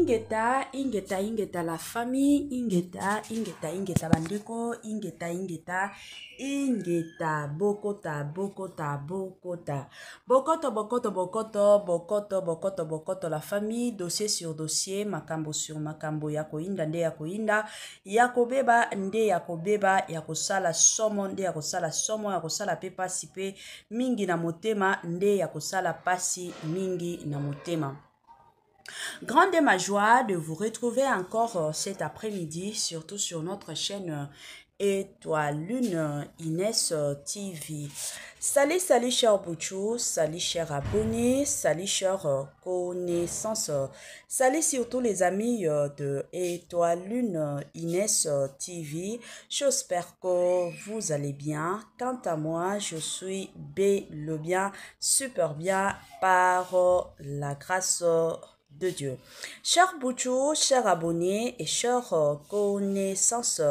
Ingeta, ingeta, ingeta la famille, ingeta, ingeta, ingeta bandeko, ingeta, ingeta, ingeta, bokota, bokota, bokota, bokoto, bokoto, bokoto, bokoto, bokoto, bokoto, la famille, dossier sur dossier, makambo sur makambo, yako inda, nde yako inda, yako beba, nde yako beba, yako sala somo, nde yako sala somo, yako sala pepa sipe, mingi na motema, nde yako sala pasi, mingi na motema. Grande est ma joie de vous retrouver encore cet après-midi, surtout sur notre chaîne Étoile Lune Inès TV. Salut, salut chers Bouchou, salut chers abonnés, salut chers connaissances, salut surtout les amis de Étoile Lune Inès TV. J'espère que vous allez bien. Quant à moi, je suis bien, super bien par la grâce de Dieu. Chers Bouchou, chers abonnés et chers connaissances,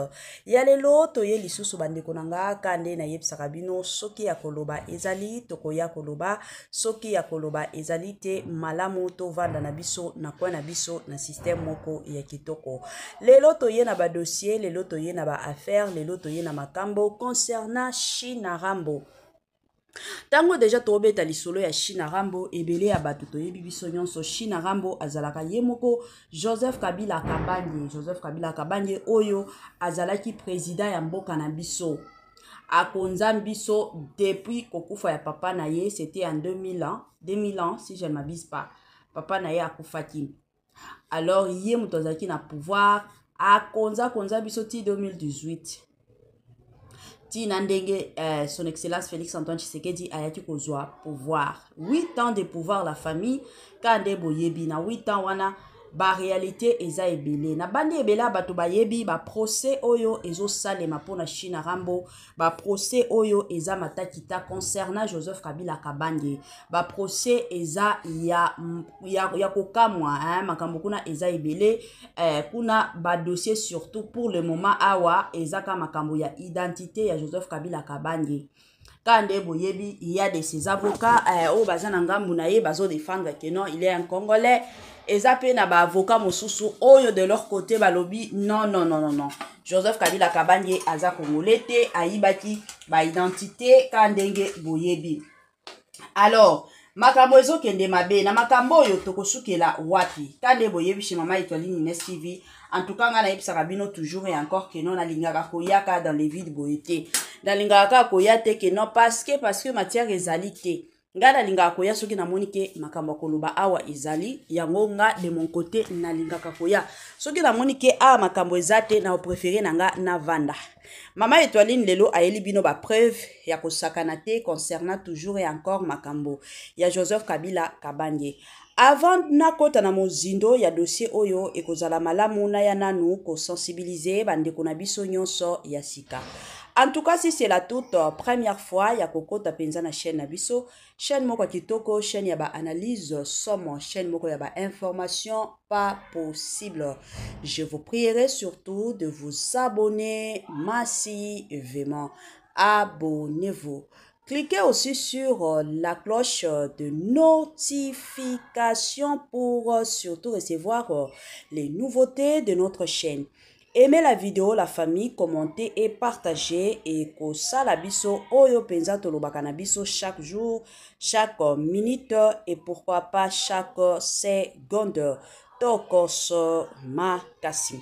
yalelo toye lisusu bandeko nanga kande na yeb sarabino soki ya koloba ezali tokoya koloba soki ya koloba ezali te malamu to vanda na biso na kwa na biso na système moko ya kitoko. Lelo toye na ba dossier, lelo toye na ba affaire, lelo toye na makambo concernant China Rambo. Tango deja tobeta lisolo ya China Rambo ebele ya bato toyebi biso nyonso China Rambo azalaka yemoko Joseph Kabila Kabanje oyo azalaki président ya mboka na biso akonza biso depuis kokufa ya papa na ye, c'était en 2000 ans si je ne m'abuse pas, papa na ye akufaki. Alors ye muto azalaki na pouvoir akonza biso ti 2018 Tina ndenge son excellence Félix Antoine Tshisekedi ayaki kozwa pouvoir. 8 ans de pouvoir la famille kande boyebi na 8 ans wana ba réalité eza ebele. Na bandi ebela bato bayebi ba procès oyo ezo salema pona China Rambo, ba procès oyo eza matakita concernant Joseph Kabila Kabanje. Ba procès eza ya kokamwa makambo kuna eza ebele kuna ba dossier surtout pour le moment awa eza ka makambo ya identité ya Joseph Kabila Kabanje. Kande boyebi il y a de ses avocats au bazana ngambu na ye bazo défendre que non il est un Congolais. Ezape na ba avocat mosusu oyo de leur côté balobi non. Joseph Kabila Kabanje aza Congolais te aibaki ba identité kandenge boyebi. Alors makambo ezo kende mabe na makambo oyo tokosukela wapi kande boyebi chez Mama Étoile Inès TV. En tout cas ngana yebisa kabino toujours et encore que non na lingaka koyaka dans les vides boyete na lingaka koyate que non parce que matière ezali te. Ngada linga koya soki na monike makambo koloba awa izali yango nga de mon côté na linga koya soki na monike a makambo ezate na préféré nanga na vanda. Mama Étoile lelo ayeli bino ba preuve ya kosakana te concernant toujours et encore makambo ya Joseph Kabila Kabanje. Avant na kota na mozindo ya dossier oyo ekozala malamu na ya nanu ko sensibiliser bandeko na biso nyonso ya sika. En tout cas, si c'est la toute première fois, ya koko tapenza na chaîne Nabiso, chaîne moko kitoko, chaîne yaba analyse somme, chaîne moko yaba information pas possible. Je vous prierai surtout de vous abonner massivement. Abonnez-vous. Cliquez aussi sur la cloche de notification pour surtout recevoir les nouveautés de notre chaîne. Aimez la vidéo, la famille, commentez et partagez et kosala biso oyo penza tolobaka na biso chaque jour, chaque minute et pourquoi pas chaque seconde. Tokos makasi.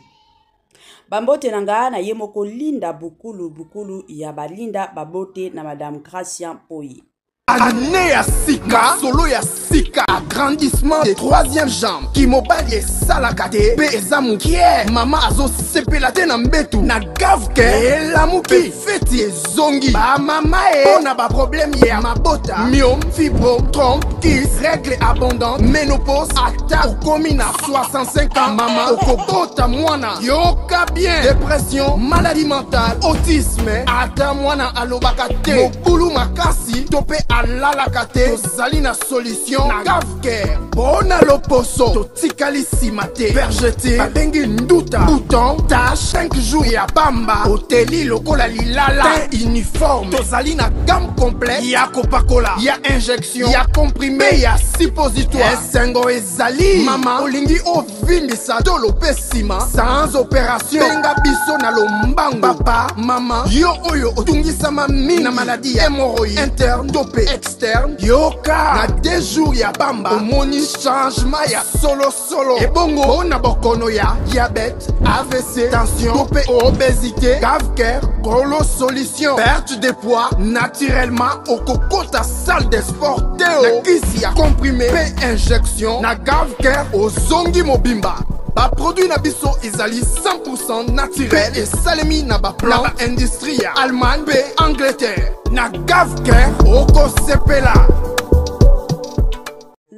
Bambote nanga na yemoko linda bukulu ya balinda babote na Madame Gracia Poi. Année à Sika, solo ya Sika, agrandissement des troisième jambes, qui mobile et salakate, pezamu kie, mama azo sepelate na mbetu, na gavke, la mupi, feti e zongi, ba mama e, on a ba problème ya mabota, myome, fibrome, trompe, kiss, règle abondante, ménopause, attaque, commune à 65 ans, mama, okobota mwana, yoka bien, dépression, maladie mentale, autisme, ata mwana alobakate, mokulu makasi, topé alalaka te tozali na solution na gavker mpona loposo totikali nsima te berge te babengi nduta bouton tache 5 jours ya pamba oteli lokola lilala te uniforme tozali na gamme complète ya kopakola ya injection ya comprime ya suppositoire esengo ezali mama olingi ovimbisa tolo pe nsima sans opération benga biso na lombango papa mama yo oyo otungisama mingi na maladi ya hémorroïde interne to pe externe yoka na 2 jours ya pamba omoni changement ya solo ebongo mpona bokono ya diabète AVC tension to pe obésité gavker kolo solution perte de poids naturellement okokota salle de sport teo na kisi ya comprimé pe injection na gavker ozongi mobimba baproduit na biso ezali 100% naturel pe esalemi na baplan na baindustrie ya Allemagne pe Angleterre na gavker okosepela.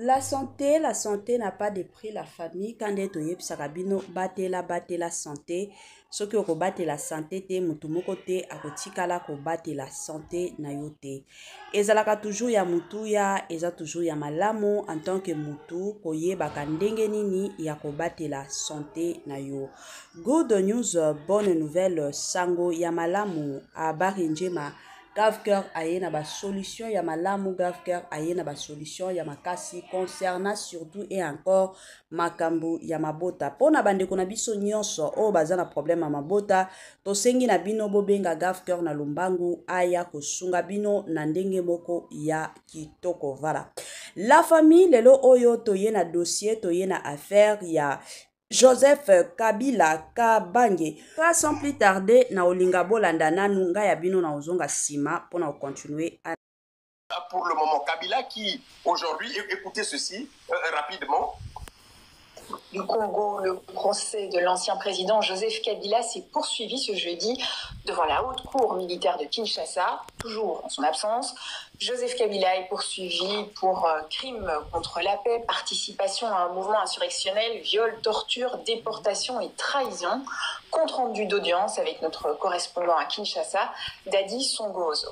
La santé n'a pas de prix, la famille. Quand on est sabino, batte la santé. Ce qui est la santé, te mutumoko te akotikala ko batte la santé na yote. Ezalaka toujours ya mutu ya, eza toujours ya malamu en tant que mutu koye bakandenge nini ya ko batte la santé na yo. Good news, bonne nouvelle, sango ya malamu abari njema. Gavker aye na ba solution ya malamu, Gavker aye na ba solution ya makasi concernant surtout et encore makambu ya mabota. Pona bandeko na biso nyonso o baza na problème ya mabota, to sengi na bino bobenga Gavker na lumbangu aya kosunga bino na ndenge moko ya kitoko vala. La famille lelo oyo toye na dossier, toye na affaire ya Joseph Kabila Kabange. Sans plus tarder, na olinga bolanda nanu nga ya bino na ozonga sima pour na continuer à... Pour le moment, Kabila qui aujourd'hui, écoutez ceci rapidement. Du Congo, le procès de l'ancien président Joseph Kabila s'est poursuivi ce jeudi devant la haute cour militaire de Kinshasa, toujours en son absence. Joseph Kabila est poursuivi pour crimes contre la paix, participation à un mouvement insurrectionnel, viol, torture, déportation et trahison. Compte rendu d'audience avec notre correspondant à Kinshasa, Dadi Songozo.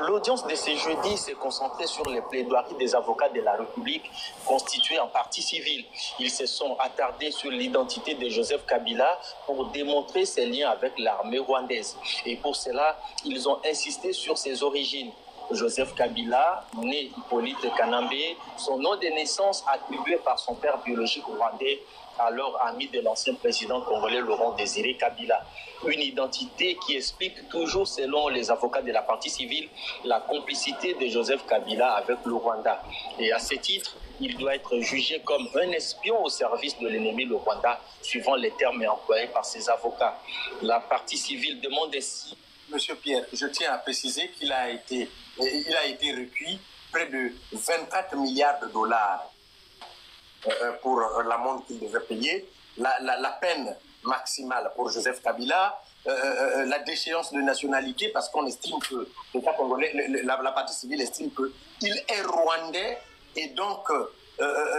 L'audience de ce jeudi s'est concentrée sur les plaidoiries des avocats de la République constitués en partie civile. Ils se sont attardés sur l'identité de Joseph Kabila pour démontrer ses liens avec l'armée rwandaise. Et pour cela, ils ont insisté sur ses origines. Joseph Kabila, né Hippolyte Kanambe, son nom de naissance attribué par son père biologique rwandais, alors ami de l'ancien président congolais Laurent Désiré Kabila. Une identité qui explique toujours, selon les avocats de la partie civile, la complicité de Joseph Kabila avec le Rwanda. Et à ce titre, il doit être jugé comme un espion au service de l'ennemi, le Rwanda, suivant les termes employés par ses avocats. La partie civile demande ainsi... Monsieur Pierre, je tiens à préciser qu'il a été recueilli près de 24 milliards de dollars pour l'amende qu'il devait payer, la peine maximale pour Joseph Kabila, la déchéance de nationalité, parce qu'on estime que l'État congolais, la partie civile estime qu'il est rwandais, et donc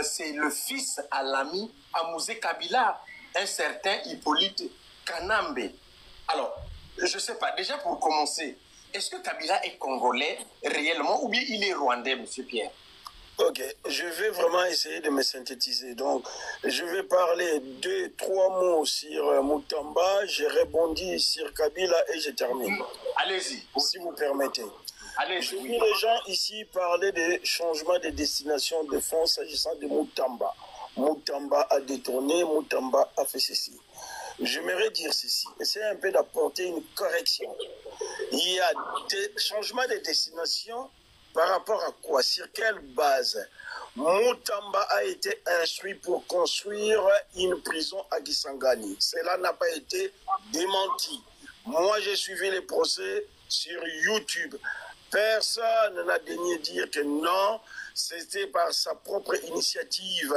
c'est le fils à l'ami Amouzé Kabila, un certain Hippolyte Kanambe. Alors, je ne sais pas, déjà pour commencer, est-ce que Kabila est congolais réellement ou bien il est rwandais, M. Pierre? Ok, je vais vraiment essayer de me synthétiser. Donc, je vais parler 2-3 mots sur Moutamba, je rebondis sur Kabila et je termine. Allez-y. Si vous permettez. Allez-y. Oui. Les gens ici parler de changement de destination de fonds s'agissant de Moutamba. Moutamba a détourné, Moutamba a fait ceci. J'aimerais dire ceci, essayer un peu d'apporter une correction. Il y a des changements de destination par rapport à quoi? Sur quelle base? Moutamba a été instruit pour construire une prison à Kisangani. Cela n'a pas été démenti. Moi, j'ai suivi les procès sur YouTube. Personne n'a daigné dire que non, c'était par sa propre initiative.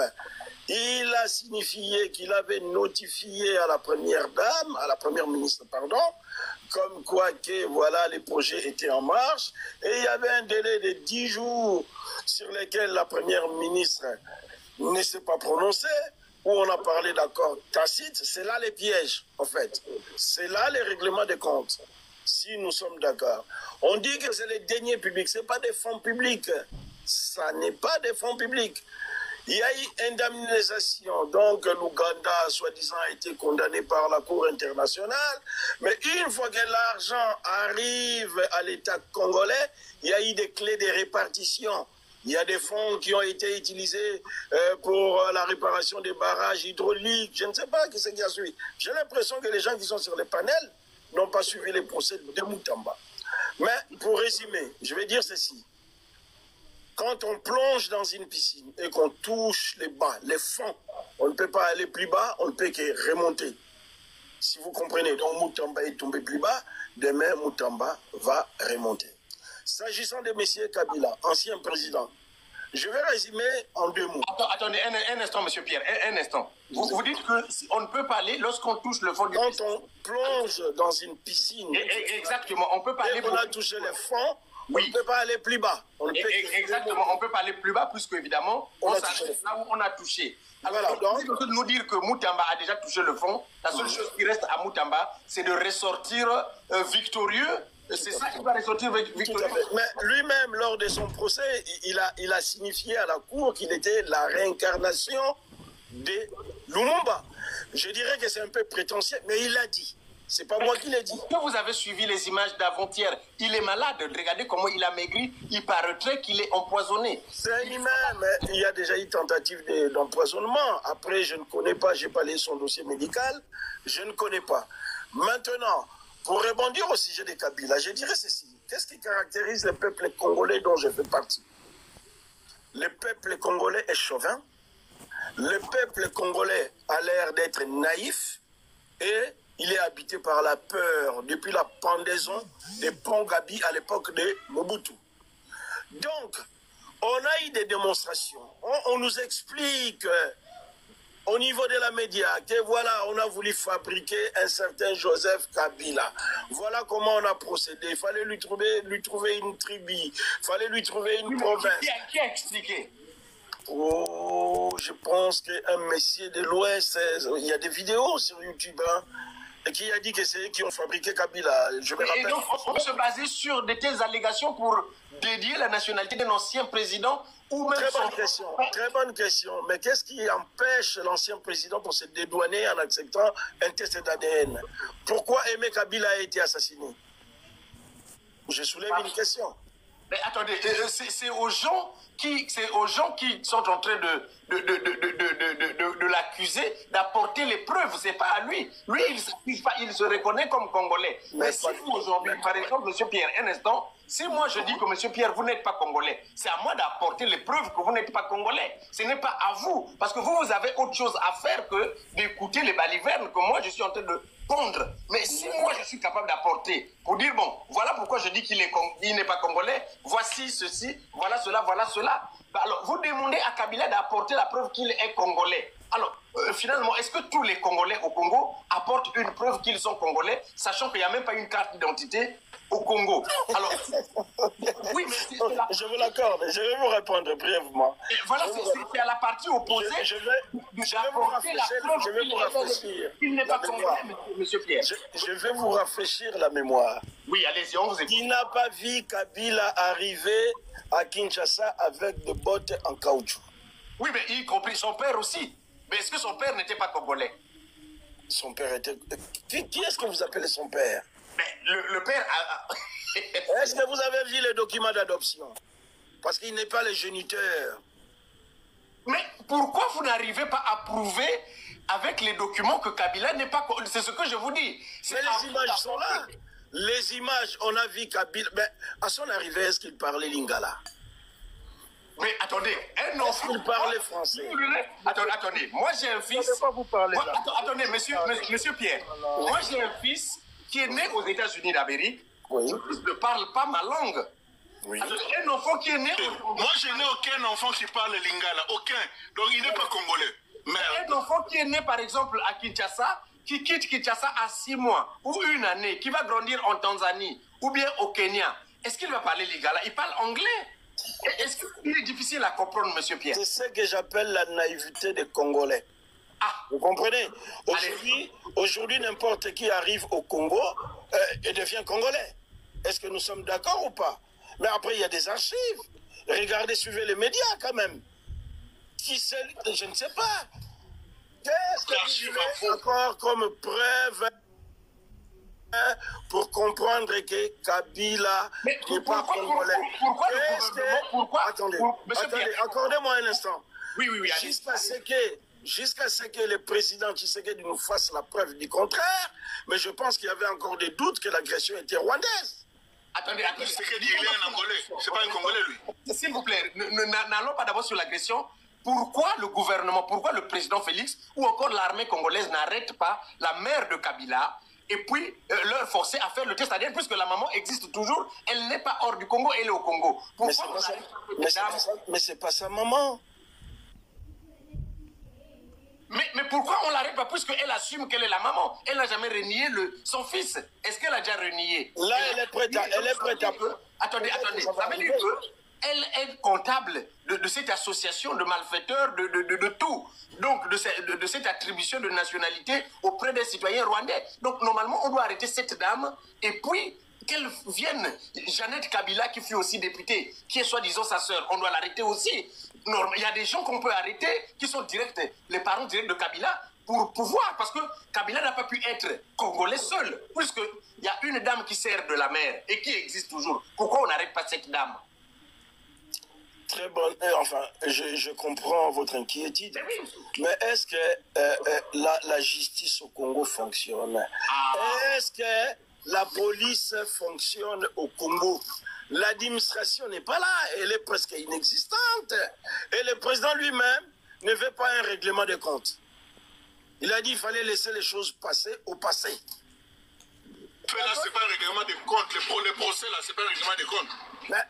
Il a signifié qu'il avait notifié à la première dame, à la première ministre, pardon, comme quoi que voilà, les projets étaient en marche. Et il y avait un délai de 10 jours sur lesquels la première ministre ne s'est pas prononcée, où on a parlé d'accord tacite. C'est là les pièges, en fait. C'est là les règlements des comptes. Si nous sommes d'accord. On dit que c'est les deniers publics, ce n'est pas des fonds publics. Ça n'est pas des fonds publics. Il y a eu indemnisation, donc l'Ouganda, soi-disant, a été condamné par la Cour internationale, mais une fois que l'argent arrive à l'État congolais, il y a eu des clés de répartition. Il y a des fonds qui ont été utilisés pour la réparation des barrages hydrauliques. Je ne sais pas qui c'est qui a suivi. J'ai l'impression que les gens qui sont sur les panels n'ont pas suivi les procès de Moutamba. Mais pour résumer, je vais dire ceci. Quand on plonge dans une piscine et qu'on touche les bas, les fonds, on ne peut pas aller plus bas, on ne peut que remonter. Si vous comprenez, donc Moutamba est tombé plus bas, demain Moutamba va remonter. S'agissant de M. Kabila, ancien président, je vais résumer en 2 mots. Attendez, un instant, M. Pierre, un instant. Vous dites qu'on ne peut pas aller lorsqu'on touche le fond du Quand piscine. on plonge dans une piscine, exactement, on ne peut pas aller... et qu'on a touché les fonds, oui. On ne peut pas aller plus bas. Exactement, on ne peut pas aller plus bas puisque évidemment, on s'arrête là où on a touché. Alors, voilà, donc, de nous dire que Moutamba a déjà touché le fond, la seule chose qui reste à Moutamba, c'est de ressortir victorieux. C'est ça qui va ressortir victorieux. Mais lui-même, lors de son procès, il a signifié à la Cour qu'il était la réincarnation de Lumumba. Je dirais que c'est un peu prétentieux, mais il l'a dit. C'est pas moi qui l'ai dit. Que vous avez suivi les images d'avant-hier, il est malade. Regardez comment il a maigri. Il paraîtrait qu'il est empoisonné. C'est lui-même. Il y a déjà eu tentative d'empoisonnement. Après, je ne connais pas. Je n'ai pas lu son dossier médical. Je ne connais pas. Maintenant, pour rebondir au sujet de Kabila, je dirais ceci. Qu'est-ce qui caractérise le peuple congolais dont je fais partie? Le peuple congolais est chauvin. Le peuple congolais a l'air d'être naïf. Et il est habité par la peur depuis la pendaison des ponts Gabi à l'époque de Mobutu. Donc, on a eu des démonstrations. On nous explique au niveau de la média que voilà, on a voulu fabriquer un certain Joseph Kabila. Voilà comment on a procédé. Il fallait lui trouver une tribu. Il fallait lui trouver une province. Qui a expliqué? Oh, je pense qu'un messier de l'Ouest, il y a des vidéos sur YouTube, hein, qui a dit que c'est eux qui ont fabriqué Kabila. Je me rappelle. Et donc, on peut se baser sur de telles allégations pour dédier la nationalité d'un ancien président ou même... Très bonne question. Mais qu'est-ce qui empêche l'ancien président pour se dédouaner en acceptant un test d'ADN? Pourquoi Aimé Kabila a été assassiné? Je soulève une question. Mais attendez, c'est aux gens qui sont en train de l'accuser d'apporter les preuves. C'est pas à lui. Lui, il se reconnaît comme Congolais. Mais si vous aujourd'hui, par exemple, M. Pierre, un instant, si moi je dis que M. Pierre, vous n'êtes pas Congolais, c'est à moi d'apporter les preuves que vous n'êtes pas Congolais. Ce n'est pas à vous. Parce que vous avez autre chose à faire que d'écouter les balivernes que moi je suis en train de pondre. Mais si moi je suis capable d'apporter pour dire, bon, voilà pourquoi je dis qu'il n'est pas Congolais, voici ceci, voilà cela, voilà cela. Alors, vous demandez à Kabila d'apporter la preuve qu'il est Congolais. Alors, finalement, est-ce que tous les Congolais au Congo apportent une preuve qu'ils sont Congolais, sachant qu'il n'y a même pas une carte d'identité au Congo? Alors, oui, mais c'est je vous l'accorde, je vais vous répondre brièvement. Et voilà, c'est à la partie opposée. Je vais vous rafraîchir. Il n'est pas Congolais, monsieur Pierre. Je vais vous rafraîchir la mémoire. Oui, allez-y, on vous écoute. Il n'a pas vu Kabila arriver à Kinshasa avec des bottes en caoutchouc. Oui, mais y compris son père aussi. Mais est-ce que son père n'était pas Congolais? Son père était... Qui est-ce que vous appelez son père? Mais le père a... Est-ce que vous avez vu les documents d'adoption? Parce qu'il n'est pas le géniteur. Mais pourquoi vous n'arrivez pas à prouver avec les documents que Kabila n'est pas... C'est ce que je vous dis. Mais les images sont là. Les images, on a vu Kabila... Mais à son arrivée, est-ce qu'il parlait lingala? Mais attendez, un enfant... Il parlait français. Attendez, moi j'ai un fils... Je ne vais pas vous parler là. Attendez, monsieur Pierre. Moi j'ai un fils qui est né aux États-Unis d'Amérique. Oui. Ce fils ne parle pas ma langue. Oui. Un enfant qui est né... Moi je n'ai aucun enfant qui parle lingala. Aucun. Donc il n'est pas congolais. Mais... Un enfant qui est né par exemple à Kinshasa, qui quitte Kinshasa à 6 mois ou 1 année, qui va grandir en Tanzanie ou bien au Kenya, est-ce qu'il va parler lingala? Il parle anglais. Est-ce qu'il est difficile à comprendre, monsieur Pierre? C'est ce que j'appelle la naïveté des Congolais. Ah. Vous comprenez? Aujourd'hui, n'importe qui arrive au Congo et devient Congolais. Est-ce que nous sommes d'accord ou pas? Mais après, il y a des archives. Regardez, suivez les médias quand même. Qui sait, je ne sais pas. Qu'est-ce que vous voulez encore comme preuve pour comprendre que Kabila n'est pas congolais? Attendez, accordez-moi un instant. Oui, Jusqu'à ce que le président Tshisekedi nous fasse la preuve du contraire, mais je pense qu'il y avait encore des doutes que l'agression était rwandaise. Attendez, Tshisekedi, il est un Angolais, c'est pas un Congolais lui. S'il vous plaît, n'allons pas d'abord sur l'agression. Pourquoi le gouvernement, pourquoi le président Félix ou encore l'armée congolaise n'arrête pas la mère de Kabila et puis leur forcer à faire le test ADN, puisque la maman existe toujours, elle n'est pas hors du Congo, elle est au Congo. Mais c'est pas sa maman. Mais pourquoi on l'arrête pas, puisqu'elle assume qu'elle est la maman? Elle n'a jamais renié son fils. Est-ce qu'elle a déjà renié? Là, elle est prête à... Attendez. Ça veut dire qu'elle est comptable de cette association de malfaiteurs, de tout. Donc, de cette attribution de nationalité auprès des citoyens rwandais. Donc, normalement, on doit arrêter cette dame et puis qu'elle vienne. Jeannette Kabila, qui fut aussi députée, qui est soi-disant sa sœur, on doit l'arrêter aussi. Il y a des gens qu'on peut arrêter qui sont directs, les parents directs de Kabila, pour pouvoir, parce que Kabila n'a pas pu être congolais seul, puisqu'il y a une dame qui sert de la mère et qui existe toujours. Pourquoi on n'arrête pas cette dame? Très bonne. Enfin, je comprends votre inquiétude. Mais est-ce que la justice au Congo fonctionne? Est-ce que la police fonctionne au Congo? L'administration n'est pas là, elle est presque inexistante. Et le président lui-même ne veut pas un règlement de comptes. Il a dit qu'il fallait laisser les choses passer au passé. Là, c'est pas un règlement de comptes. Le procès, là, c'est pas un règlement de comptes. Mais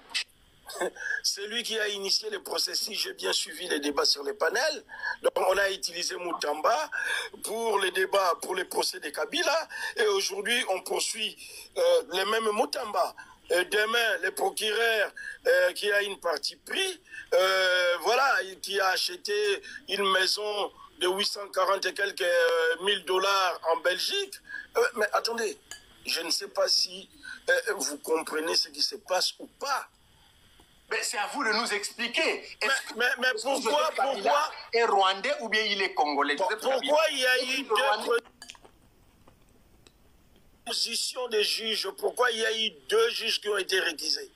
c'est lui qui a initié le processus. J'ai bien suivi les débats sur les panels. Donc, on a utilisé Moutamba pour les débats, pour les procès de Kabila. Et aujourd'hui, on poursuit les mêmes Moutamba. Demain, le procureur qui a une partie pris, voilà, qui a acheté une maison de 840 et quelques $1000 en Belgique. Mais attendez, je ne sais pas si vous comprenez ce qui se passe ou pas. Mais c'est à vous de nous expliquer. Mais pourquoi est rwandais ou bien il est congolais? Pourquoi il y a eu deux positions des juges? Pourquoi il y a eu 2 juges qui ont été réquisés?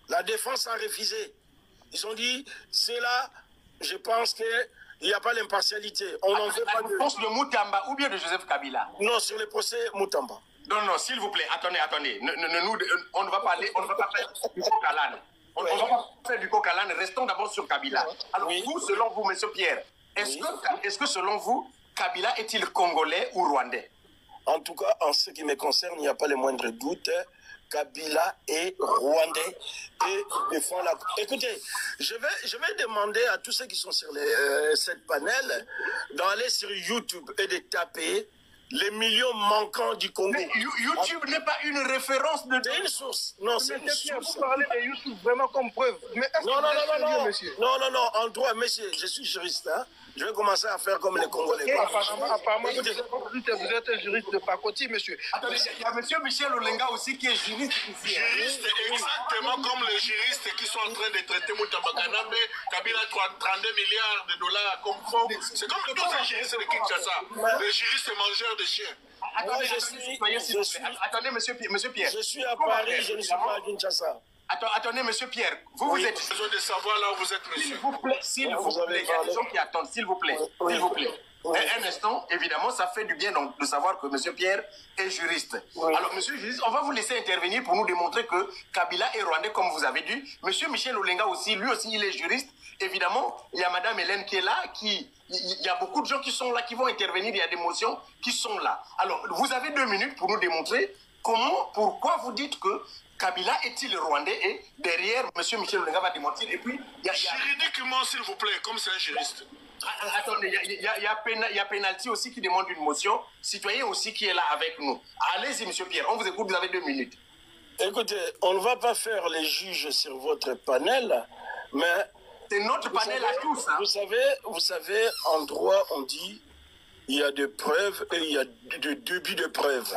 La défense a refusé. Ils ont dit, c'est là, je pense qu'il n'y a pas l'impartialité. On n'en veut pas de... réponse de Moutamba ou bien de Joseph Kabila? Non, sur le procès Moutamba. Non, s'il vous plaît, attendez. On ne va pas faire du coq à l'âne. On ne va pas faire du coq à l'âne. Restons d'abord sur Kabila. Alors, vous, selon vous, M. Pierre, est-ce que selon vous, Kabila est-il congolais ou rwandais? En tout cas, en ce qui me concerne, il n'y a pas le moindre doute. Kabila est rwandais et il défend la... Écoutez, je vais demander à tous ceux qui sont sur cette panel d'aller sur YouTube et de taper les millions manquants du Congo. Mais YouTube n'est pas une référence de... C'est une source. Non, c'est une source. Vous parlez de YouTube vraiment comme preuve. Mais non, en droit, monsieur, je suis juriste, hein. Je vais commencer à faire comme les Congolais. Apparemment, vous êtes un juriste de pacotille, monsieur. Attendez, il y a monsieur Michel Olenga aussi qui est juriste ici. Juriste, exactement comme les juristes qui sont en train de traiter Moutamba Kanambe, Kabila 32 milliards de $, comme faux. C'est comme tous les juristes de Kinshasa, les juristes mangeurs de chiens. Attendez, monsieur Pierre. Je suis à Paris, je ne suis pas à Kinshasa. Attendez, monsieur Pierre, vous êtes... J'ai besoin de savoir là où vous êtes, monsieur. S'il vous plaît, il y a des gens qui attendent, s'il vous plaît. Un instant, évidemment, ça fait du bien donc, de savoir que monsieur Pierre est juriste. Alors, monsieur le juriste, on va vous laisser intervenir pour nous démontrer que Kabila est rwandais, comme vous avez dit. Monsieur Michel Olenga aussi, lui aussi, il est juriste. Évidemment, il y a madame Hélène qui est là, il y a beaucoup de gens qui sont là, qui vont intervenir, il y a des motions qui sont là. Alors, vous avez 2 minutes pour nous démontrer pourquoi vous dites que Kabila est-il rwandais et derrière, M. Michel Olenga va démentir. Et puis, juridiquement, s'il vous plaît, comme c'est un juriste. Attendez, il y a Penalty aussi qui demande une motion. Citoyen aussi qui est là avec nous. Allez-y, M. Pierre, on vous écoute, vous avez 2 minutes. Écoutez, on ne va pas faire les juges sur votre panel, mais... C'est notre panel à tous. Hein. Vous savez, en droit, on dit il y a des preuves et il y a des débuts de preuves.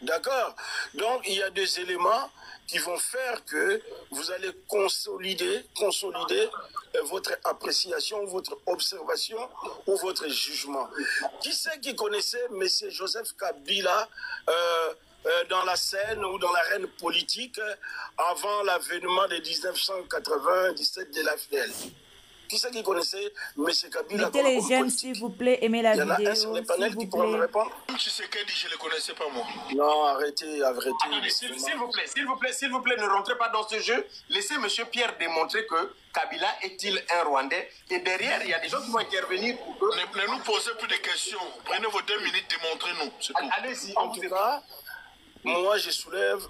D'accord? Donc, il y a des éléments qui vont faire que vous allez consolider votre appréciation, votre observation ou votre jugement. Qui c'est qui connaissait M. Joseph Kabila dans la scène ou dans l'arène politique avant l'avènement de 1997 de l'AFDL? Qui c'est qui connaissait M. Kabila? Mettez les j'aime, s'il vous plaît, aimez la vidéo. Il y en a un sur les panels qui pourront me répondre. Tshisekedi, je ne le connaissais pas moi. Non, arrêtez. Attendez, s'il vous plaît, ne rentrez pas dans ce jeu. Laissez M. Pierre démontrer que Kabila est-il un Rwandais. Et derrière, il y a des gens qui vont intervenir. Ne nous posez plus de questions. Prenez vos 2 minutes, démontrez-nous. Allez-y. En tout cas, moi, je soulève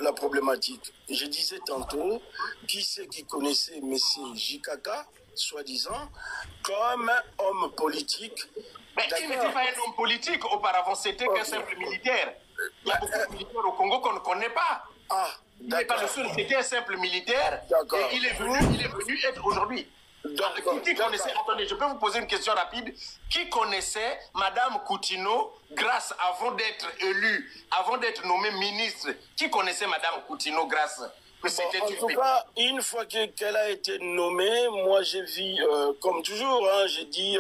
la problématique. Je disais tantôt, qui c'est qui connaissait M. Jikaka, soi-disant, comme homme politique. Mais il n'était pas un homme politique. Auparavant, c'était qu'un simple militaire. Il y a beaucoup de militaires au Congo qu'on ne connaît pas. Il n'est pas le seul, c'était un simple militaire. Et il est venu être aujourd'hui. Qui connaissait, attendez, je peux vous poser une question rapide. Qui connaissait Madame Coutinho grâce avant d'être élue, avant d'être nommée ministre? Qui connaissait Madame Coutinho grâce que c'était en tout cas, une fois qu'elle a été nommée, moi j'ai vu, comme toujours, hein, j'ai dit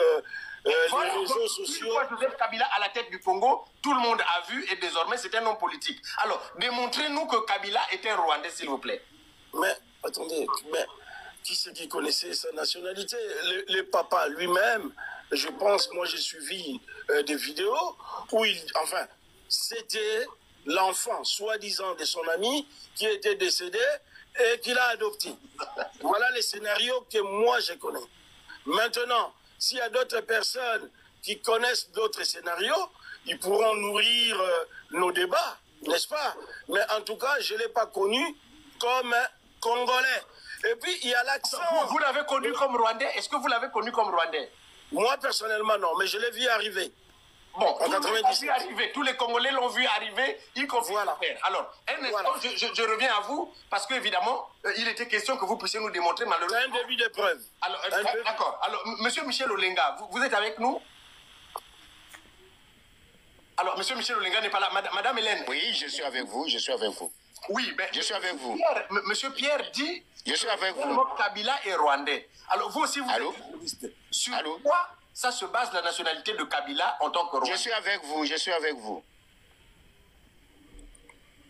les réseaux sociaux. Une fois Joseph Kabila à la tête du Congo, tout le monde a vu et désormais c'est un homme politique. Alors, démontrez-nous que Kabila est un Rwandais, s'il vous plaît. Mais, attendez, qui c'est qui connaissait sa nationalité? Le papa lui-même, je pense, moi j'ai suivi des vidéos où c'était l'enfant, soi-disant, de son ami qui était décédé et qu'il a adopté. Voilà les scénarios que moi je connais. Maintenant, s'il y a d'autres personnes qui connaissent d'autres scénarios, ils pourront nourrir nos débats, n'est-ce pas? Mais en tout cas, je ne l'ai pas connu comme Congolais. Et puis, il y a l'accent. Vous l'avez connu comme Rwandais? Est-ce que vous l'avez connu comme Rwandais? Moi, personnellement, non, mais je l'ai vu arriver. Bon, en 97. Tous les Congolais l'ont vu arriver, y compris voilà. Alors, un instant, je reviens à vous, parce qu'évidemment, il était question que vous puissiez nous démontrer malheureusement. C'est un début de preuve. Alors, d'accord. Alors, monsieur Michel Olenga, vous êtes avec nous? Alors, monsieur Michel Olenga n'est pas là. Madame Hélène. Oui, je suis avec vous, Oui, mais je suis avec vous. Monsieur Pierre dit... Je suis avec vous. Kabila est rwandais. Alors, vous aussi, vous êtes journaliste. Sur quoi ça se base la nationalité de Kabila en tant que Rwandais? Je suis avec vous.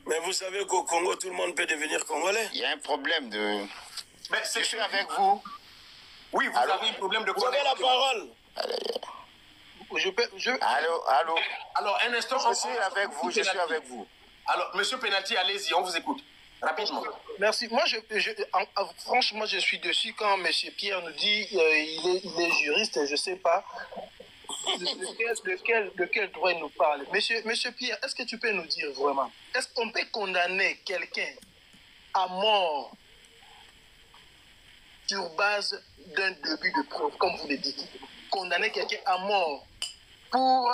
Mais vous savez qu'au Congo, tout le monde peut devenir Congolais. Il y a un problème de... Mais je suis avec vous. Oui, vous avez un problème de connexion. Vous avez la parole. Allô. Alors, un instant. Je suis avec vous. Alors, monsieur Penalty, allez-y, on vous écoute. Rapidement. Merci. Moi, franchement, je suis dessus quand M. Pierre nous dit il est juriste, je ne sais pas de quel droit il nous parle. Monsieur Pierre, est-ce que tu peux nous dire vraiment, est-ce qu'on peut condamner quelqu'un à mort sur base d'un début de preuve, comme vous le dites? Condamner quelqu'un à mort pour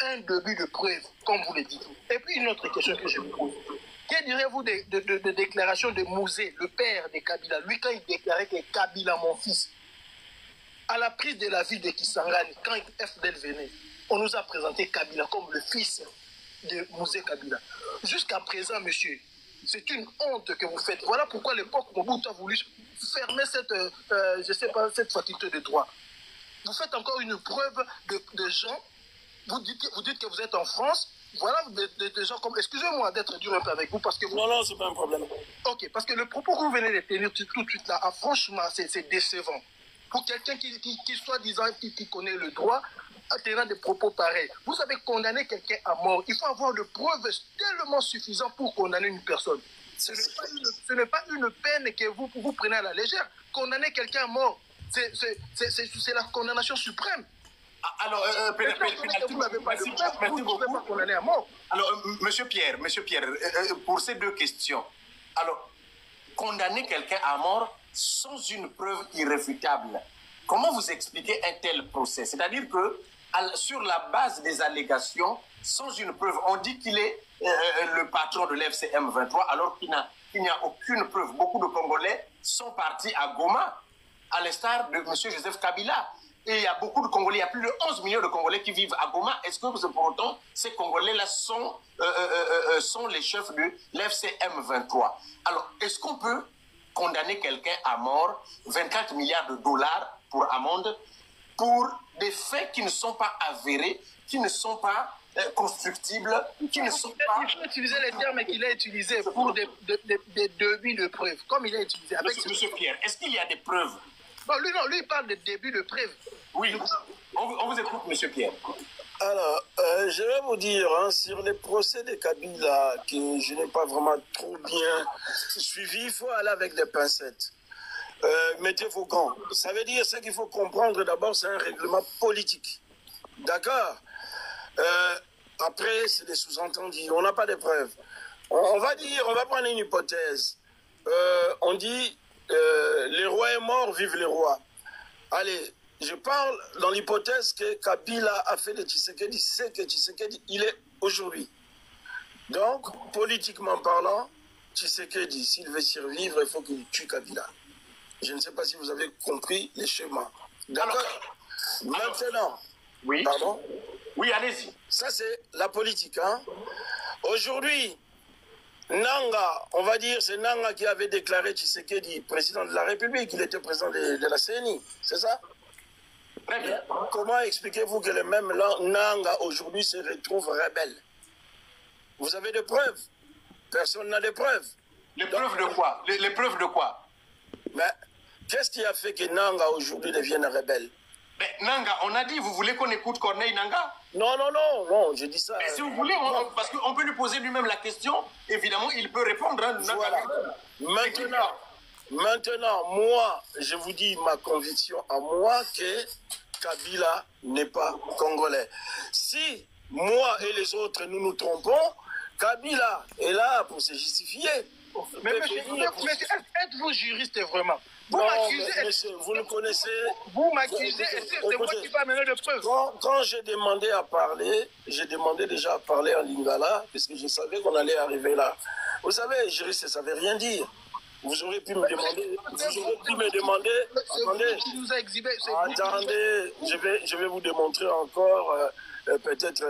un début de preuve, comme vous le dites. Et puis une autre question que je vous pose. Que direz-vous de déclaration de Mouzé, le père de Kabila? Lui, quand il déclarait que Kabila, mon fils, à la prise de la ville de Kisangani, quand FDL venait, on nous a présenté Kabila comme le fils de Mouzé Kabila. Jusqu'à présent, monsieur, c'est une honte que vous faites. Voilà pourquoi l'époque Mobutu a voulu fermer cette faculté de droit. Vous faites encore une preuve de gens. Vous dites que vous êtes en France. Voilà des gens comme... Excusez-moi d'être dur un peu avec vous parce que... Non, c'est pas un problème. Ok, parce que le propos que vous venez de tenir tout de suite là, franchement, c'est décevant. Pour quelqu'un qui soi-disant, qui connaît le droit, en tenant des propos pareils. Vous avez condamné quelqu'un à mort. Il faut avoir de preuves tellement suffisantes pour condamner une personne. Ce n'est pas une peine que vous prenez à la légère. Condamner quelqu'un à mort, c'est la condamnation suprême. Alors, merci beaucoup. Alors, monsieur Pierre, pour ces deux questions, alors, condamner quelqu'un à mort sans une preuve irréfutable, comment vous expliquez un tel procès? C'est-à-dire que, sur la base des allégations, sans une preuve, on dit qu'il est le patron de l'FCM 23, alors qu'il n'y a aucune preuve. Beaucoup de Congolais sont partis à Goma, à l'instar de M. Joseph Kabila. Et il y a beaucoup de Congolais, il y a plus de 11 millions de Congolais qui vivent à Goma. Est-ce que pour autant, ces Congolais-là sont les chefs de l'FCM 23? Alors, est-ce qu'on peut condamner quelqu'un à mort, 24 milliards de dollars pour amende, pour des faits qui ne sont pas avérés, qui ne sont pas constructibles, qui ne sont pas... Il faut utiliser les termes qu'il a utilisés pour des débuts de preuves, comme il a utilisé. Monsieur Pierre, est-ce qu'il y a des preuves? Bon, lui, non, lui, il parle de début de preuve. Oui, on vous écoute, monsieur Pierre. Alors, je vais vous dire, hein, sur les procès de Kabila, que je n'ai pas vraiment trop bien suivi, il faut aller avec des pincettes. Mettez vos gants. Ça veut dire, ce qu'il faut comprendre d'abord, c'est un règlement politique. D'accord? Après, c'est des sous-entendus. On n'a pas de preuves. On va dire, on va prendre une hypothèse. On dit, les rois est mort, vive les rois. Allez, je parle dans l'hypothèse que Kabila a fait de Tshisekedi, c'est que Tshisekedi, il est aujourd'hui. Donc, politiquement parlant, Tshisekedi, s'il veut survivre, il faut qu'il tue Kabila. Je ne sais pas si vous avez compris les schémas. D'accord? Maintenant, oui. Pardon? Oui, allez-y. Ça, c'est la politique. Hein? Aujourd'hui, Nanga, on va dire, c'est Nanga qui avait déclaré Tshisekedi président de la République. Il était président de la CNI. C'est ça? Très bien. Comment expliquez-vous que le même Nanga aujourd'hui se retrouve rebelle? Vous avez des preuves? Personne n'a de preuves. Les preuves de quoi? Les preuves de quoi? Mais qu'est-ce qui a fait que Nanga aujourd'hui devienne rebelle? Mais Nanga, on a dit, vous voulez qu'on écoute Corneille Nanga? Non, non, non, non, je dis ça. Mais si vous voulez, parce qu'on peut lui poser lui-même la question, évidemment, il peut répondre. Hein, voilà. Maintenant, moi, je vous dis ma conviction à moi que Kabila n'est pas congolais. Si moi et les autres, nous nous trompons, Kabila est là pour se justifier. Mais monsieur, êtes-vous juriste vraiment? Vous m'accusez. Vous le connaissez. Vous m'accusez et c'est moi qui va mener de preuves. Quand j'ai demandé à parler, j'ai demandé déjà à parler en lingala, parce que je savais qu'on allait arriver là. Vous savez, juriste, ça ne veut rien dire. Vous aurez pu me demander. Attendez. Nous a exhibé, attendez, je vais vous démontrer encore peut-être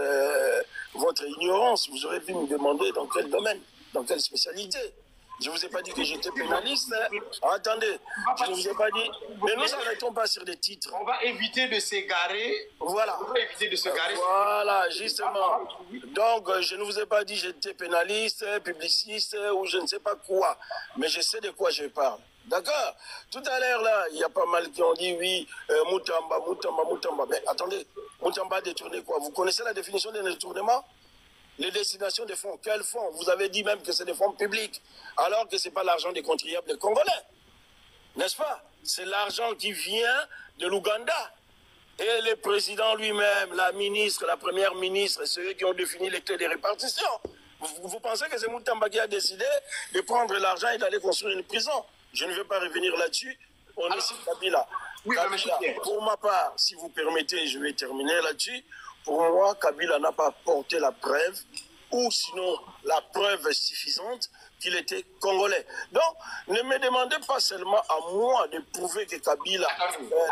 votre ignorance. Vous aurez pu me demander dans quel domaine, dans quelle spécialité. Je ne vous ai pas dit que j'étais pénaliste. Attendez, je ne vous ai pas dit. Mais nous n'arrêtons pas sur des titres. On va éviter de s'égarer. Voilà. On va éviter de s'égarer. Voilà, justement. Donc, je ne vous ai pas dit que j'étais pénaliste, publiciste ou je ne sais pas quoi. Mais je sais de quoi je parle. D'accord? Tout à l'heure, là, il y a pas mal qui ont dit oui, Moutamba. Mais attendez, Moutamba a détourné quoi? Vous connaissez la définition d'un détournement? Les destinations des fonds, quels fonds? Vous avez dit même que c'est des fonds publics, alors que ce n'est pas l'argent des contribuables congolais. N'est-ce pas? C'est l'argent qui vient de l'Ouganda. Et le président lui-même, la ministre, la première ministre, ceux qui ont défini les clés de répartition. Vous pensez que c'est Moutamba qui a décidé de prendre l'argent et d'aller construire une prison? Je ne vais pas revenir là-dessus. On est sur Kabila. Oui, Kabila, pour ma part, si vous permettez, je vais terminer là-dessus. Pour moi, Kabila n'a pas apporté la preuve, ou sinon la preuve suffisante qu'il était congolais. Donc, ne me demandez pas seulement à moi de prouver que Kabila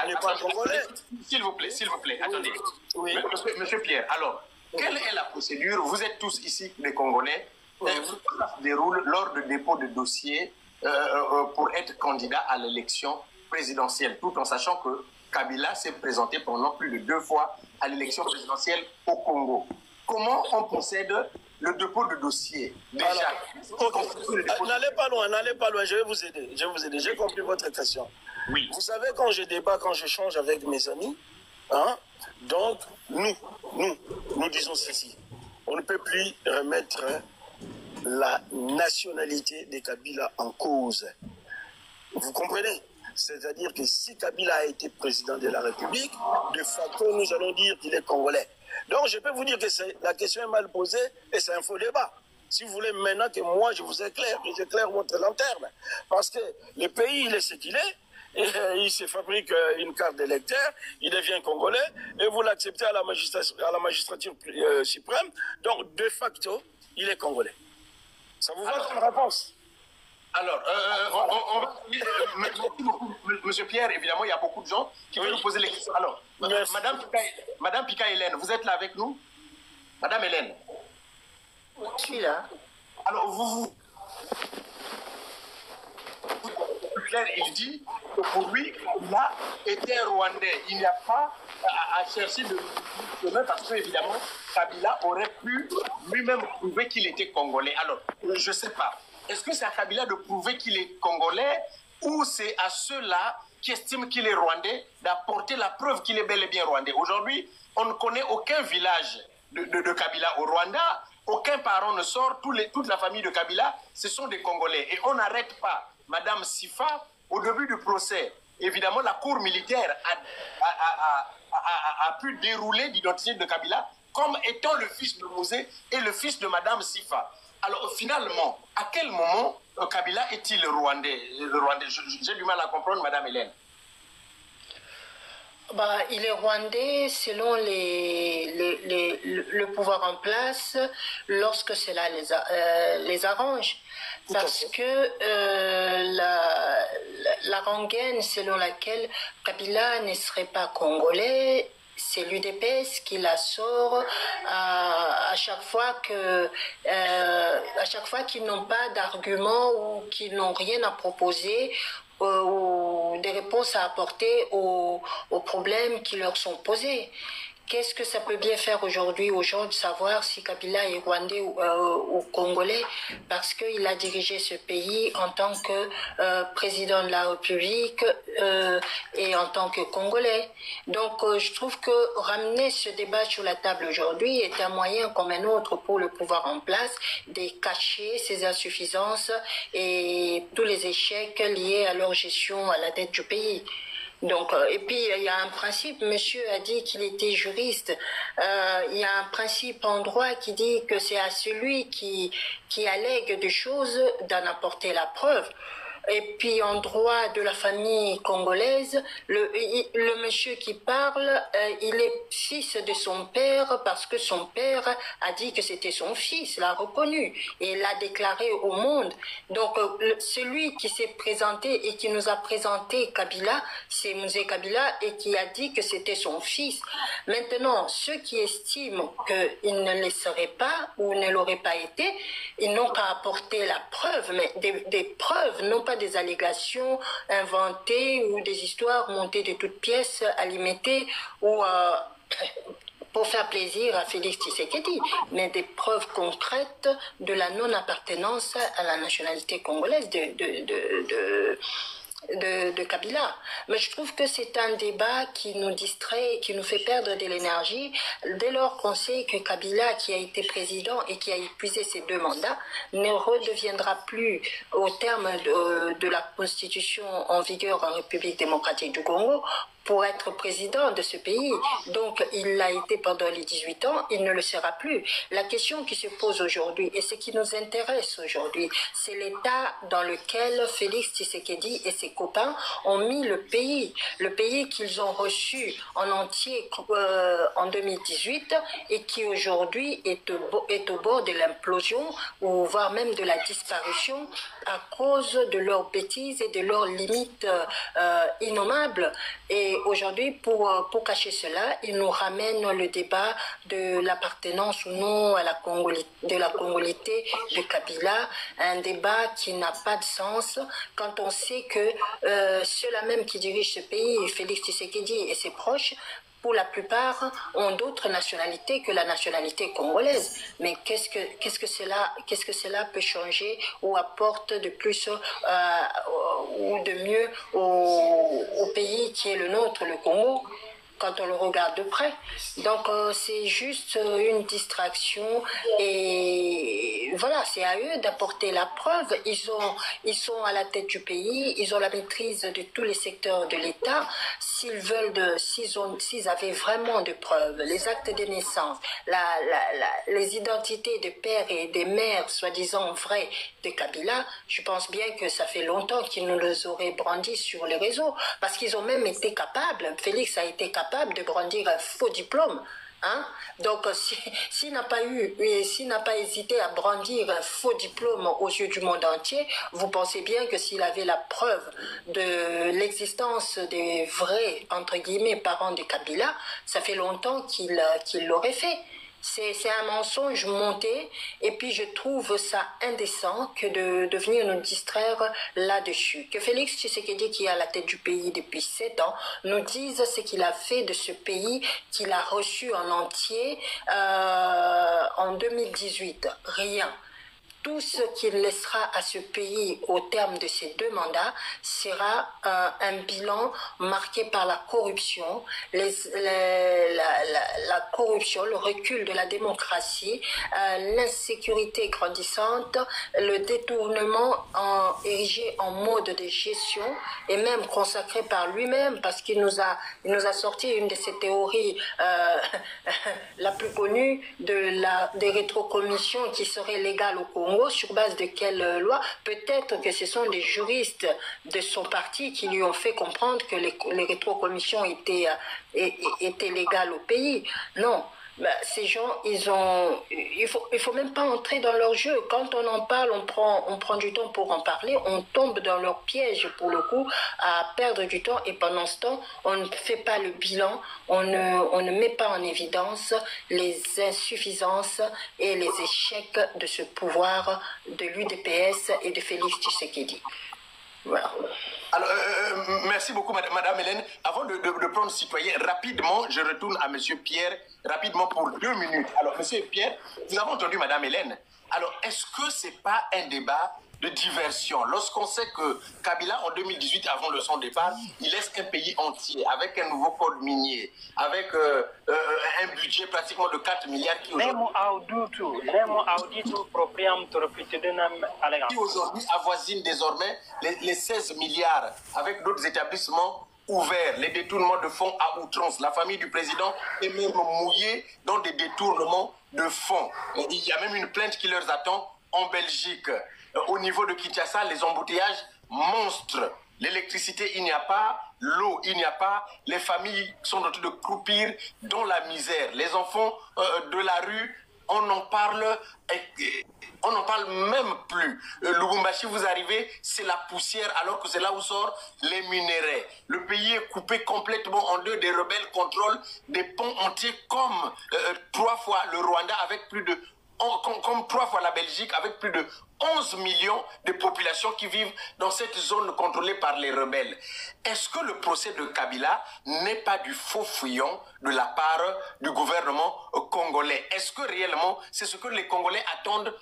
n'est pas congolais. S'il vous plaît, attendez. Oui. Monsieur Pierre, alors, quelle est la procédure? Vous êtes tous ici des Congolais. Ça se déroule lors du dépôt de dossier pour être candidat à l'élection présidentielle, tout en sachant que Kabila s'est présenté pendant plus de 2 fois à l'élection présidentielle au Congo. Comment on procède le dépôt de dossier? Déjà, n'allez pas loin, je vais vous aider. J'ai compris votre question. Oui. Vous savez, quand je débat, quand j'échange avec mes amis, hein, donc nous disons ceci. On ne peut plus remettre la nationalité de Kabila en cause. Vous comprenez? C'est-à-dire que si Kabila a été président de la République, de facto, nous allons dire qu'il est congolais. Donc, je peux vous dire que la question est mal posée et c'est un faux débat. Si vous voulez maintenant que moi, je vous éclaire, que j'éclaire votre lanterne. Parce que le pays, il est ce qu'il est. Et il se fabrique une carte d'électeur, il devient congolais, et vous l'acceptez à la magistrature suprême. Donc, de facto, il est congolais. Ça vous va comme réponse? Alors, merci beaucoup, Monsieur Pierre. Évidemment, il y a beaucoup de gens qui veulent nous poser les questions. Alors, Madame Pika Hélène, vous êtes là avec nous? Madame Hélène. Je suis là. Alors, Claire, il dit que pour lui, il a été rwandais. Il n'y a pas à chercher de chemin parce que, évidemment, Kabila aurait pu lui-même prouver qu'il était congolais. Alors, je ne sais pas. Est-ce que c'est à Kabila de prouver qu'il est congolais ou c'est à ceux-là qui estiment qu'il est rwandais d'apporter la preuve qu'il est bel et bien rwandais? Aujourd'hui, on ne connaît aucun village de Kabila au Rwanda. Aucun parent ne sort. Toute la famille de Kabila, ce sont des Congolais. Et on n'arrête pas Madame Sifa au début du procès. Évidemment, la cour militaire a pu dérouler l'identité de Kabila comme étant le fils de Mosé et le fils de Madame Sifa. Alors finalement, à quel moment Kabila est-il rwandais? J'ai du mal à comprendre, Madame Hélène. Il est rwandais selon le pouvoir en place lorsque cela les arrange. Parce que la rengaine selon laquelle Kabila ne serait pas congolais, c'est l'UDPS qui la sort à chaque fois qu'ils n'ont pas d'arguments ou qu'ils n'ont rien à proposer ou des réponses à apporter aux problèmes qui leur sont posés. Qu'est-ce que ça peut bien faire aujourd'hui aux gens de savoir si Kabila est rwandais ou congolais, parce qu'il a dirigé ce pays en tant que président de la République et en tant que congolais. Donc je trouve que ramener ce débat sur la table aujourd'hui est un moyen comme un autre pour le pouvoir en place de cacher ses insuffisances et tous les échecs liés à leur gestion à la tête du pays. Donc, et puis il y a un principe, monsieur a dit qu'il était juriste, il y a un principe en droit qui dit que c'est à celui qui allègue des choses d'en apporter la preuve. Et puis en droit de la famille congolaise, le monsieur qui parle, il est fils de son père parce que son père a dit que c'était son fils, l'a reconnu et l'a déclaré au monde. Donc celui qui s'est présenté et qui nous a présenté Kabila, c'est Mosé Kabila et qui a dit que c'était son fils. Maintenant, ceux qui estiment qu'il ne le serait pas ou ne l'aurait pas été, ils n'ont qu'à apporter la preuve, mais des preuves, non pas des allégations inventées ou des histoires montées de toutes pièces, alimentées ou pour faire plaisir à Félix Tshisekedi, mais des preuves concrètes de la non-appartenance à la nationalité congolaise de Kabila. Mais je trouve que c'est un débat qui nous distrait, qui nous fait perdre de l'énergie dès lors qu'on sait que Kabila, qui a été président et qui a épuisé ses 2 mandats, ne redeviendra plus au terme de la constitution en vigueur en République démocratique du Congo pour être président de ce pays. Donc, il l'a été pendant les 18 ans, il ne le sera plus. La question qui se pose aujourd'hui, et ce qui nous intéresse aujourd'hui, c'est l'état dans lequel Félix Tshisekedi et ses copains ont mis le pays qu'ils ont reçu en entier en 2018 et qui aujourd'hui est au bord de l'implosion ou voire même de la disparition à cause de leurs bêtises et de leurs limites innommables. Et aujourd'hui, pour cacher cela, ils nous ramènent le débat de l'appartenance ou non à de la congolité de Kabila, un débat qui n'a pas de sens quand on sait que ceux-là même qui dirigent ce pays, Félix Tshisekedi et ses proches, pour la plupart, ont d'autres nationalités que la nationalité congolaise. Mais qu'est-ce que cela peut changer ou apporte de plus ou de mieux au pays qui est le nôtre, le Congo, quand on le regarde de près? Donc c'est juste une distraction et voilà, c'est à eux d'apporter la preuve. Ils sont à la tête du pays, ils ont la maîtrise de tous les secteurs de l'État. S'ils avaient vraiment de preuves, les actes de naissance, les identités de pères et des mères soi-disant vraies de Kabila, je pense bien que ça fait longtemps qu'ils nous les auraient brandis sur les réseaux, parce qu'ils ont même été capables, Félix a été capable de brandir un faux diplôme Hein? Donc, s'il n'a pas hésité à brandir un faux diplôme aux yeux du monde entier, vous pensez bien que s'il avait la preuve de l'existence des vrais, entre guillemets, parents de Kabila, ça fait longtemps qu'il l'aurait fait. C'est un mensonge monté, et puis je trouve ça indécent que de venir nous distraire là-dessus. Que Félix Tshisekedi, qui est à la tête du pays depuis 7 ans, nous dise ce qu'il a fait de ce pays qu'il a reçu en entier en 2018. Rien. Tout ce qu'il laissera à ce pays au terme de ces 2 mandats sera un bilan marqué par la corruption, la corruption, le recul de la démocratie, l'insécurité grandissante, le détournement érigé en mode de gestion et même consacré par lui-même, parce qu'il nous a sorti une de ses théories la plus connue des rétrocommissions qui seraient légales au Congo. Sur base de quelle loi? Peut-être que ce sont des juristes de son parti qui lui ont fait comprendre que les rétrocommissions étaient légales au pays. Non. Ben, ces gens, il faut même pas entrer dans leur jeu. Quand on en parle, on prend du temps pour en parler, on tombe dans leur piège pour le coup, à perdre du temps, et pendant ce temps, on ne fait pas le bilan, on ne met pas en évidence les insuffisances et les échecs de ce pouvoir de l'UDPS et de Félix Tshisekedi. Voilà. Alors, merci beaucoup, Madame Hélène. Avant de prendre citoyen, rapidement, je retourne à Monsieur Pierre, rapidement pour 2 minutes. Alors, Monsieur Pierre, vous avez entendu Madame Hélène. Alors, est-ce que ce n'est pas un débat de diversion? Lorsqu'on sait que Kabila, en 2018, avant son départ, il laisse un pays entier, avec un nouveau code minier, avec un budget pratiquement de 4 milliards qui aujourd'hui avoisine désormais les 16 milliards, avec d'autres établissements ouverts, les détournements de fonds à outrance. La famille du président est même mouillée dans des détournements de fonds. Il y a même une plainte qui leur attend en Belgique. Au niveau de Kinshasa, les embouteillages monstres. L'électricité, il n'y a pas. L'eau, il n'y a pas. Les familles sont en train de croupir dans la misère. Les enfants de la rue, on n'en parle même plus. Lubumbashi, vous arrivez, c'est la poussière, alors que c'est là où sortent les minéraux. Le pays est coupé complètement en deux. Des rebelles contrôlent des ponts entiers comme 3 fois le Rwanda, avec plus de... comme 3 fois la Belgique, avec plus de 11 millions de populations qui vivent dans cette zone contrôlée par les rebelles. Est-ce que le procès de Kabila n'est pas du faux fouillon de la part du gouvernement congolais? Est-ce que réellement c'est ce que les Congolais attendent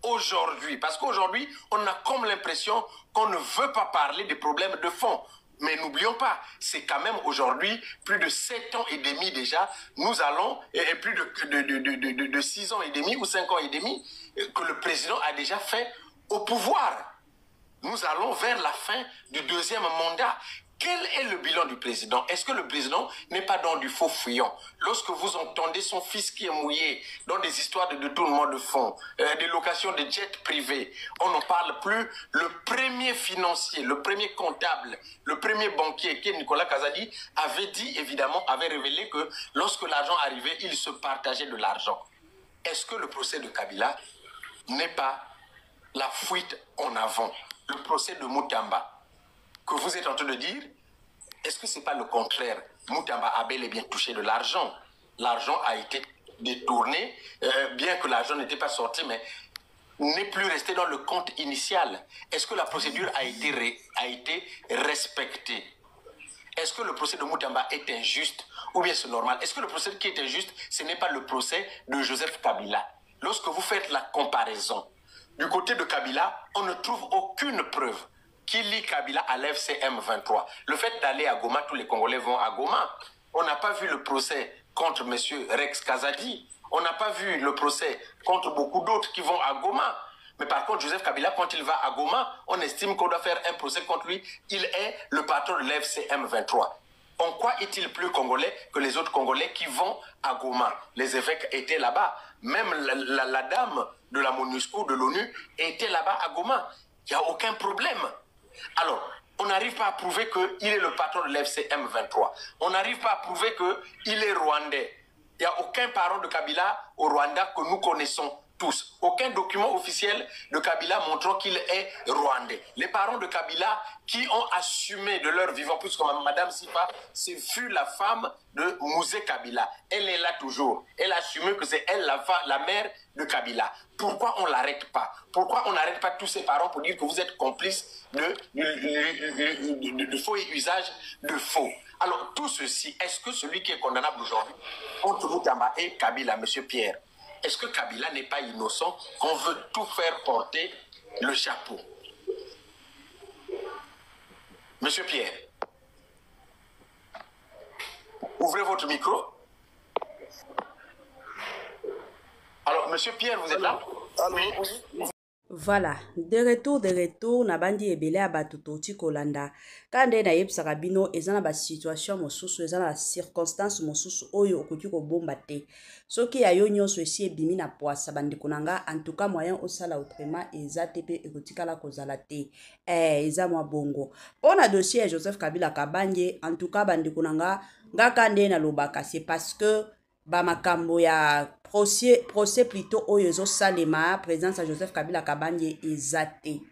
aujourd'hui? Parce qu'aujourd'hui, on a comme l'impression qu'on ne veut pas parler des problèmes de fond. Mais n'oublions pas, c'est quand même aujourd'hui plus de 7 ans et demi déjà, nous allons, et plus de 6 ans et demi ou 5 ans et demi, que le président a déjà fait au pouvoir. Nous allons vers la fin du 2e mandat. Quel est le bilan du président? Est-ce que le président n'est pas dans du faux fouillon? Lorsque vous entendez son fils qui est mouillé dans des histoires de détournement de fonds, des locations de jets privés, on n'en parle plus. Le premier financier, le premier comptable, le premier banquier, qui est Nicolas Kazadi, avait dit, évidemment, avait révélé que lorsque l'argent arrivait, il se partageait de l'argent. Est-ce que le procès de Kabila n'est pas la fuite en avant? Le procès de Moutamba que vous êtes en train de dire, est-ce que ce n'est pas le contraire? Moutamba a bel et bien touché de l'argent. L'argent a été détourné, bien que l'argent n'était pas sorti, mais n'est plus resté dans le compte initial. Est-ce que la procédure a été respectée? Est-ce que le procès de Moutamba est injuste ou bien c'est normal? Est-ce que le procès qui est injuste, ce n'est pas le procès de Joseph Kabila? Lorsque vous faites la comparaison, du côté de Kabila, on ne trouve aucune preuve qui lie Kabila à l'FCM 23. Le fait d'aller à Goma, tous les Congolais vont à Goma. On n'a pas vu le procès contre M. Rex Kazadi. On n'a pas vu le procès contre beaucoup d'autres qui vont à Goma. Mais par contre, Joseph Kabila, quand il va à Goma, on estime qu'on doit faire un procès contre lui. Il est le patron de l'FCM 23. En quoi est-il plus congolais que les autres Congolais qui vont à Goma? Les évêques étaient là-bas. Même la dame de la MONUSCO, de l'ONU, était là-bas à Goma. Il n'y a aucun problème. Alors, on n'arrive pas à prouver qu'il est le patron de l'FCM 23. On n'arrive pas à prouver qu'il est rwandais. Il n'y a aucun parent de Kabila au Rwanda que nous connaissons tous. Aucun document officiel de Kabila montrant qu'il est rwandais. Les parents de Kabila qui ont assumé de leur vivant, puisque Madame Sifa, ce fut la femme de Mouzé Kabila. Elle est là toujours. Elle a assumé que c'est elle la mère de Kabila. Pourquoi on ne l'arrête pas? Pourquoi on n'arrête pas tous ces parents pour dire que vous êtes complices de faux et usage de faux? Alors, tout ceci, est-ce que celui qui est condamnable aujourd'hui, contre Moutamba et Kabila, M. Pierre, est-ce que Kabila n'est pas innocent qu'on veut tout faire porter le chapeau? Monsieur Pierre, ouvrez votre micro. Alors, Monsieur Pierre, vous êtes là? Allô? Voilà, de retour, na bandi ebele abatuto ti kolanda. Kande na yebsaka bino ezana ba situation mosusu, ezana ba circonstance mosusu oyo okuti ko bomba te. Soki ya yo nyonso esi ebimi na poasa bandi kunanga, en tout cas moyen osala autrement eza te pe ekotikala kozala te. Eza mwa bongo. Pona dossier ya Joseph Kabila Kabanje, en tout cas bandi kunanga, nga kande na lobaka, c'est parce que ba makambo ya procès plutôt oyo salema présence à Joseph Kabila Kabanje ezate.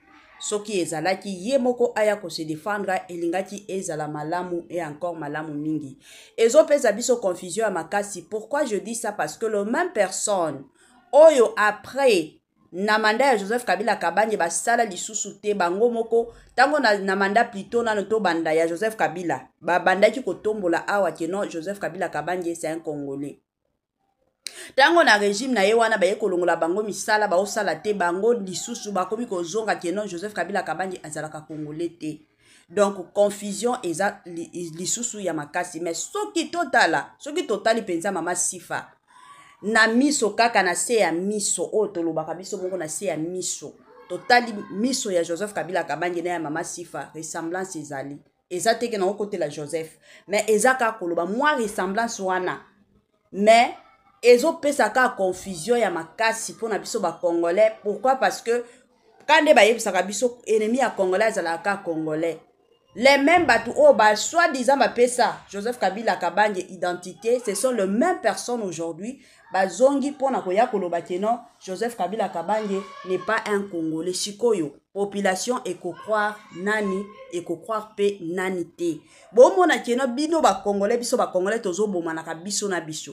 Soki ezalaki ye moko aya ko se défendre elingaki ezala malamu et encore malamu mingi. Ezo pesa biso confusion à makasi. Pourquoi je dis ça? Parce que le même personne oyo après na mandat ya Joseph Kabila Kabanje basala lisusu te bango moko tango na mandat plutôt na noto banda ya Joseph Kabila ba bandaki ko tombola awa ke non Joseph Kabila Kabanje c'est un Congolais. Tango na régime na ye wana baye kolongola bango misala ba osala te bango lisusu bakomi ko zonga ke non Joseph Kabila Kabanje azalaka Congolais te. Donc confusion eza lisusu ya makasi. Mais soki totali penza mama Sifa na miso kaka na se ya miso o tolobaka biso moko na se ya miso totali miso ya Joseph Kabila Kabanje na ya mama Sifa ressemblance ezali eza teke na côté la Joseph mais ezaka koloba moi ressemblance wana mais ezo pesa ka confusion ya makasi pona biso ba Congolais. Pourquoi? Parce que quand ba yebisaka biso ennemi ya Congolais azalaka Congolais. Les mêmes batu o ba soi-disant ba pesa Joseph Kabila Kabanje identité, ce sont les mêmes personnes aujourd'hui ba zongi pona koya koloba keno Joseph Kabila Kabanje n'est pas un Congolais. Sikoyo population eko croire nani eko croire pe nani te. Bo mona keno bino ba Congolais biso ba Congolais tozo bomanaka biso na biso.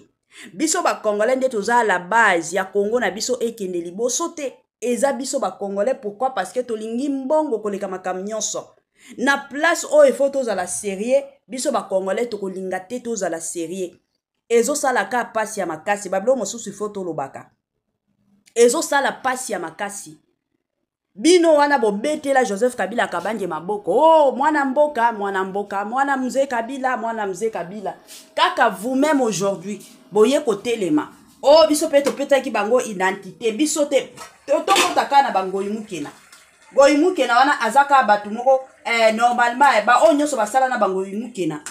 Biso ba Congolais nde toza la base ya Congo na biso ekende liboso te. Eza biso ba Congolais. Pourquoi? Parce que tolingi mbongo koleka makam nyonso. Na place o il faut toza la série biso ba Congolais tokolinga te toza la série. Ezo sala ka pasi ya makasi bablo mosusu il faut tolobaka. Ezo sala pasi ya makasi. Bino wana bo betela Joseph Kabila Kabanje maboko. Oh, mwana mboka, mwana mzee Kabila. Kaka vous-même aujourd'hui, boye kote lema. Oh, biso peto peta ki bango identité. Biso te, toko takana bango imukena. Go imukena wana azaka batu moko, normalement, ba onyo so basala na bango imukena.